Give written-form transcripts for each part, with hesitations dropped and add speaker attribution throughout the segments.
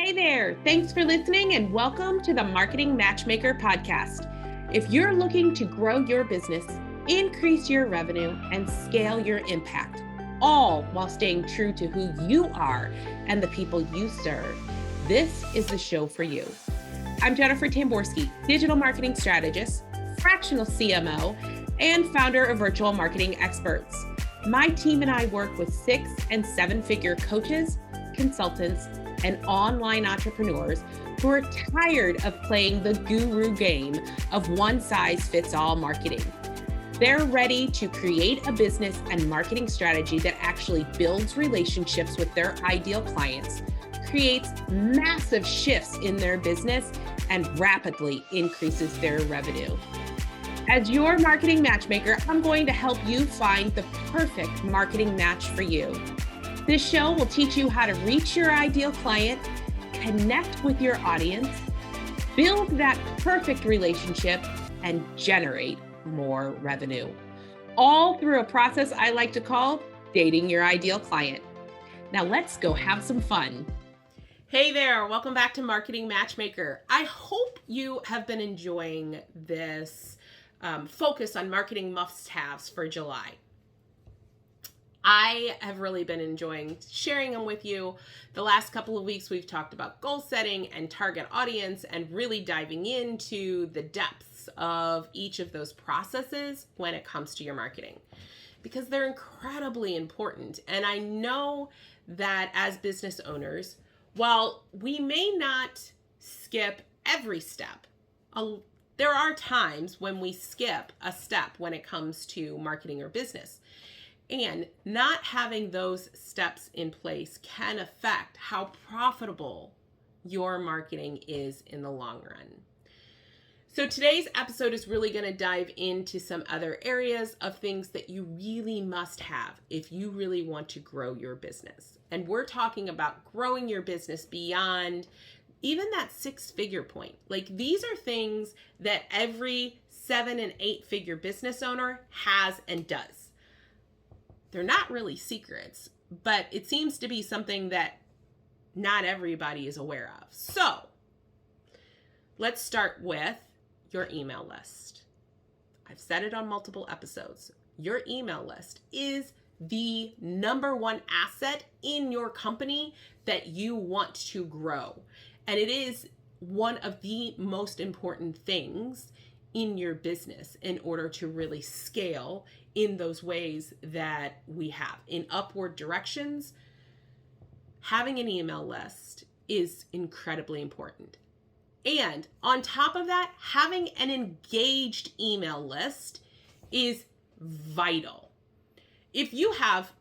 Speaker 1: Hey there, thanks for listening and welcome to the Marketing Matchmaker podcast. If you're looking to grow your business, increase your revenue, and scale your impact, all while staying true to who you are and the people you serve, this is the show for you. I'm Jennifer Tamborski, digital marketing strategist, fractional CMO, and founder of Virtual Marketing Experts. My team and I work with 6- and 7-figure coaches, consultants, and online entrepreneurs who are tired of playing the guru game of one-size-fits-all marketing. They're ready to create a business and marketing strategy that actually builds relationships with their ideal clients, creates massive shifts in their business, and rapidly increases their revenue. As your marketing matchmaker, I'm going to help you find the perfect marketing match for you. This show will teach you how to reach your ideal client, connect with your audience, build that perfect relationship, and generate more revenue. All through a process I like to call dating your ideal client. Now let's go have some fun. Hey there, welcome back to Marketing Matchmaker. I hope you have been enjoying this focus on marketing must-haves for July. I have really been enjoying sharing them with you. The last couple of weeks, we've talked about goal setting and target audience and really diving into the depths of each of those processes when it comes to your marketing, because they're incredibly important. And I know that as business owners, while we may not skip every step, there are times when we skip a step when it comes to marketing or business. And not having those steps in place can affect how profitable your marketing is in the long run. So today's episode is really going to dive into some other areas of things that you really must have if you really want to grow your business. And we're talking about growing your business beyond even that 6-figure point. Like, these are things that every 7- and 8-figure business owner has and does. They're not really secrets, but it seems to be something that not everybody is aware of. So let's start with your email list. I've said it on multiple episodes. Your email list is the number one asset in your company that you want to grow. And it is one of the most important things in your business in order to really scale in those ways that we have in upward directions. Having an email list is incredibly important. And on top of that, having an engaged email list is vital. If you have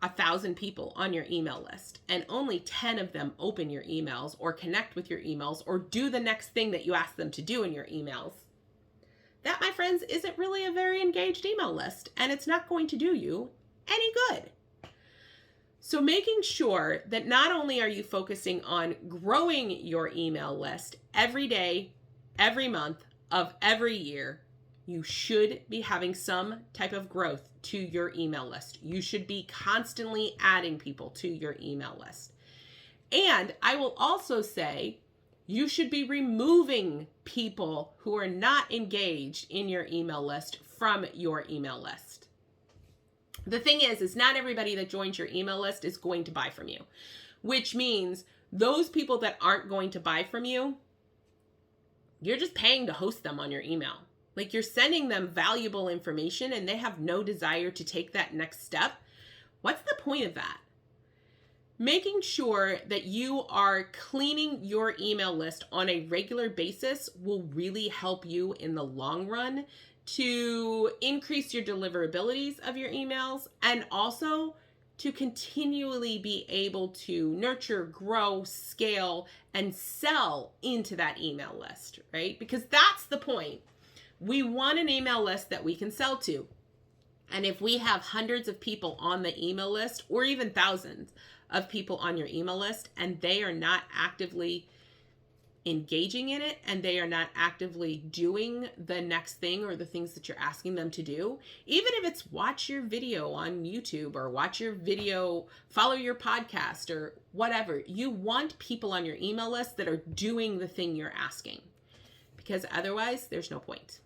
Speaker 1: 1,000 people on your email list and only 10 of them open your emails or connect with your emails or do the next thing that you ask them to do in your emails, that, my friends, isn't really a very engaged email list, and it's not going to do you any good. So making sure that not only are you focusing on growing your email list every day, every month of every year, you should be having some type of growth to your email list. You should be constantly adding people to your email list. And I will also say, you should be removing people who are not engaged in your email list from your email list. The thing is not everybody that joins your email list is going to buy from you, which means those people that aren't going to buy from you, you're just paying to host them on your email. Like, you're sending them valuable information and they have no desire to take that next step. What's the point of that? Making sure that you are cleaning your email list on a regular basis will really help you in the long run to increase your deliverabilities of your emails and also to continually be able to nurture, grow, scale, and sell into that email list, right? Because that's the point. We want an email list that we can sell to. And if we have hundreds of people on the email list, or even thousands of people on your email list, and they are not actively engaging in it and they are not actively doing the next thing or the things that you're asking them to do, even if it's watch your video on YouTube or watch your video, follow your podcast or whatever, you want people on your email list that are doing the thing you're asking, because otherwise there's no point.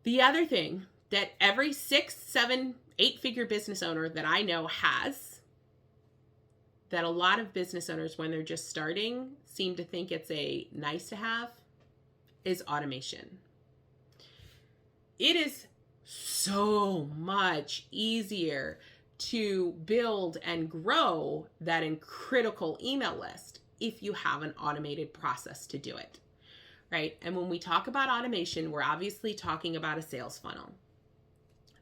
Speaker 1: The other thing that every 6, 7, 8-figure business owner that I know has, that a lot of business owners, when they're just starting, seem to think it's a nice to have, is automation. It is so much easier to build and grow that critical email list if you have an automated process to do it, right? And when we talk about automation, we're obviously talking about a sales funnel.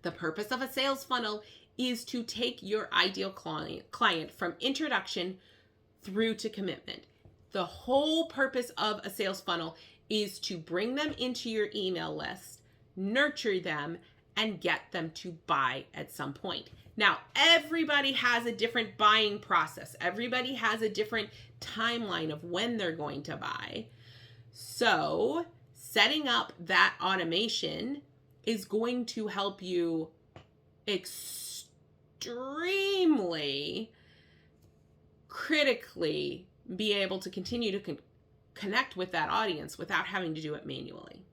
Speaker 1: The purpose of a sales funnel is to take your ideal client from introduction through to commitment. The whole purpose of a sales funnel is to bring them into your email list, nurture them, and get them to buy at some point. Now, everybody has a different buying process. Everybody has a different timeline of when they're going to buy. So, setting up that automation is going to help you extremely critically be able to continue to connect with that audience without having to do it manually.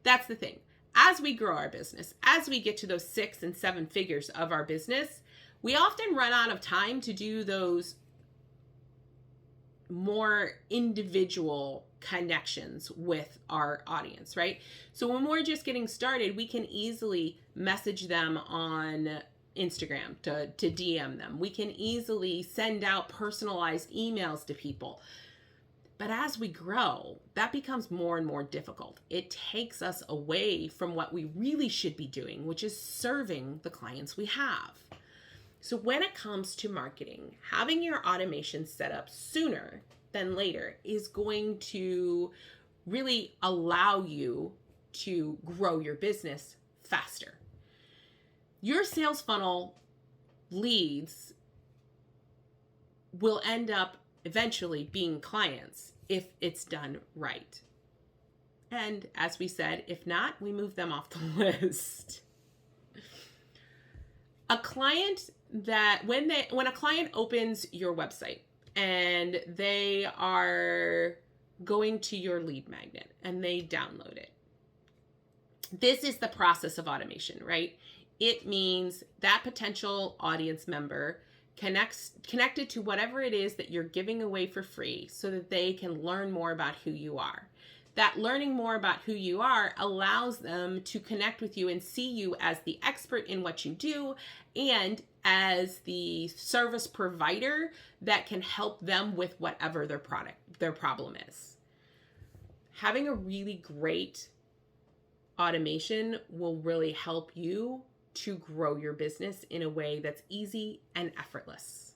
Speaker 1: That's the thing. As we grow our business, as we get to those 6 and 7 figures of our business, we often run out of time to do those more individual connections with our audience, right? So when we're just getting started, we can easily message them on Instagram to DM them. We can easily send out personalized emails to people. But as we grow, that becomes more and more difficult. It takes us away from what we really should be doing, which is serving the clients we have. So when it comes to marketing, having your automation set up sooner than later is going to really allow you to grow your business faster. Your sales funnel leads will end up eventually being clients if it's done right. And as we said, if not, we move them off the list. A client that when a client opens your website and they are going to your lead magnet and they download it, this is the process of automation, right? It means that potential audience member connected to whatever it is that you're giving away for free so that they can learn more about who you are. That learning more about who you are allows them to connect with you and see you as the expert in what you do and as the service provider that can help them with whatever their problem is. Having a really great automation will really help you to grow your business in a way that's easy and effortless.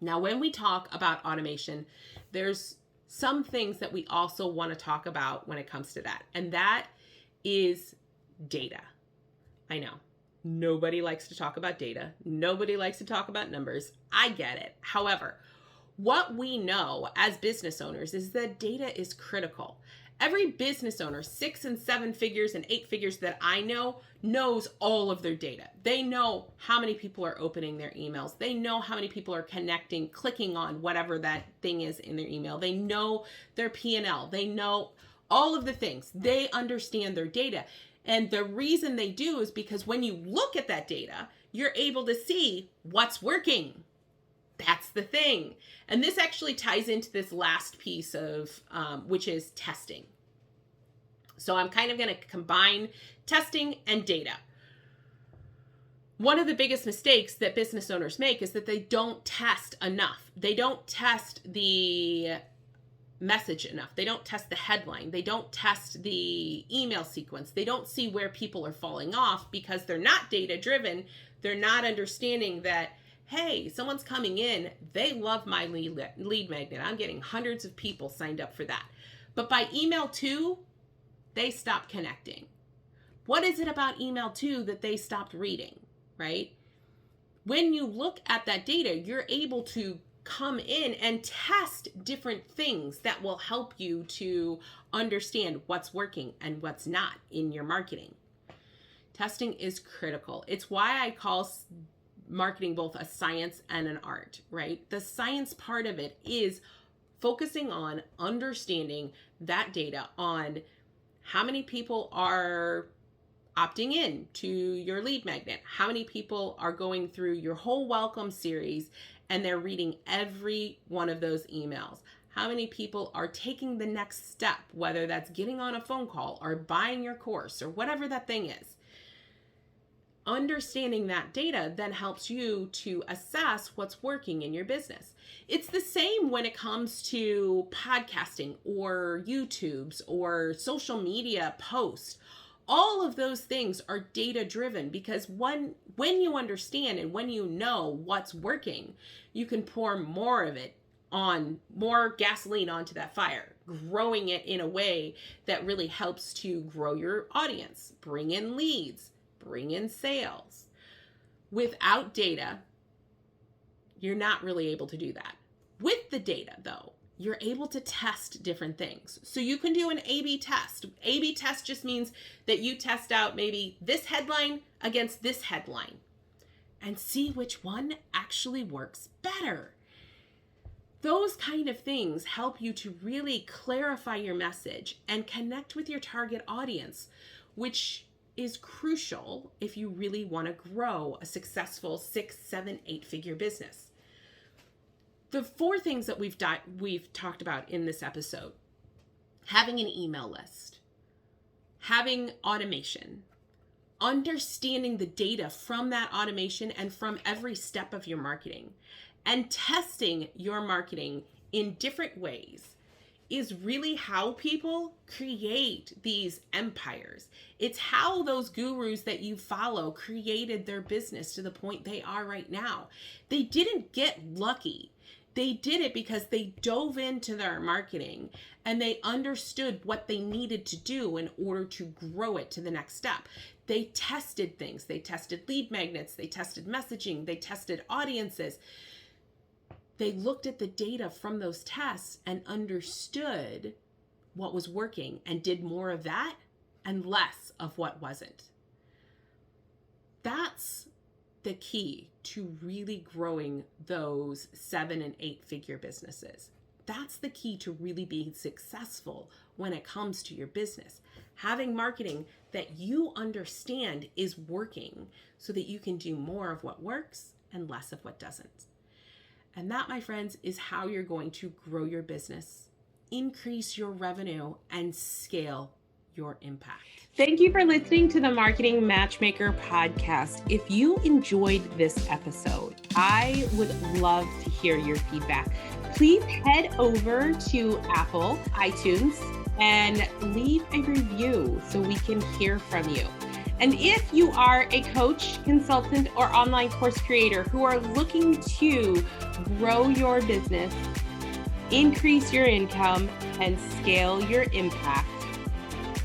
Speaker 1: Now, when we talk about automation, there's some things that we also want to talk about when it comes to that, and that is data. I know nobody likes to talk about data. Nobody likes to talk about numbers. I get it. However, what we know as business owners is that data is critical. Every business owner, 6 and 7 figures and 8 figures that I know, knows all of their data. They know how many people are opening their emails. They know how many people are connecting, clicking on whatever that thing is in their email. They know their P&L. They know all of the things. They understand their data. And the reason they do is because when you look at that data, you're able to see what's working. That's the thing. And this actually ties into this last piece of, which is testing. So I'm kind of going to combine testing and data. One of the biggest mistakes that business owners make is that they don't test enough. They don't test the message enough. They don't test the headline. They don't test the email sequence. They don't see where people are falling off because they're not data driven. They're not understanding that, hey, someone's coming in. They love my lead magnet. I'm getting hundreds of people signed up for that. But by email 2, they stopped connecting. What is it about email 2 that they stopped reading, right? When you look at that data, you're able to come in and test different things that will help you to understand what's working and what's not in your marketing. Testing is critical. It's why I call marketing both a science and an art, right? The science part of it is focusing on understanding that data on how many people are opting in to your lead magnet, how many people are going through your whole welcome series and they're reading every one of those emails, how many people are taking the next step, whether that's getting on a phone call or buying your course or whatever that thing is. Understanding that data then helps you to assess what's working in your business. It's the same when it comes to podcasting or YouTube's or social media posts. All of those things are data driven because when you understand and when you know what's working, you can pour more of it on, more gasoline onto that fire, growing it in a way that really helps to grow your audience, bring in leads, bring in sales. Without data, you're not really able to do that. With the data, though, you're able to test different things. So you can do an A/B test. A/B test just means that you test out maybe this headline against this headline and see which one actually works better. Those kind of things help you to really clarify your message and connect with your target audience, which is crucial if you really want to grow a successful 6, 7, 8-figure business. The 4 things that we've talked about in this episode: having an email list, having automation, understanding the data from that automation and from every step of your marketing, and testing your marketing in different ways is really how people create these empires. It's how those gurus that you follow created their business to the point they are right now. They didn't get lucky. They did it because they dove into their marketing and they understood what they needed to do in order to grow it to the next step. They tested things. They tested lead magnets. They tested messaging. They tested audiences. They looked at the data from those tests and understood what was working and did more of that and less of what wasn't. That's the key to really growing those 7 and 8-figure businesses. That's the key to really being successful when it comes to your business. Having marketing that you understand is working so that you can do more of what works and less of what doesn't. And that, my friends, is how you're going to grow your business, increase your revenue, and scale your impact. Thank you for listening to the Marketing Matchmaker podcast. If you enjoyed this episode, I would love to hear your feedback. Please head over to Apple, iTunes, and leave a review so we can hear from you. And if you are a coach, consultant, or online course creator who are looking to grow your business, increase your income, and scale your impact,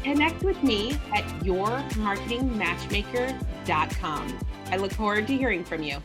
Speaker 1: connect with me at yourmarketingmatchmaker.com. I look forward to hearing from you.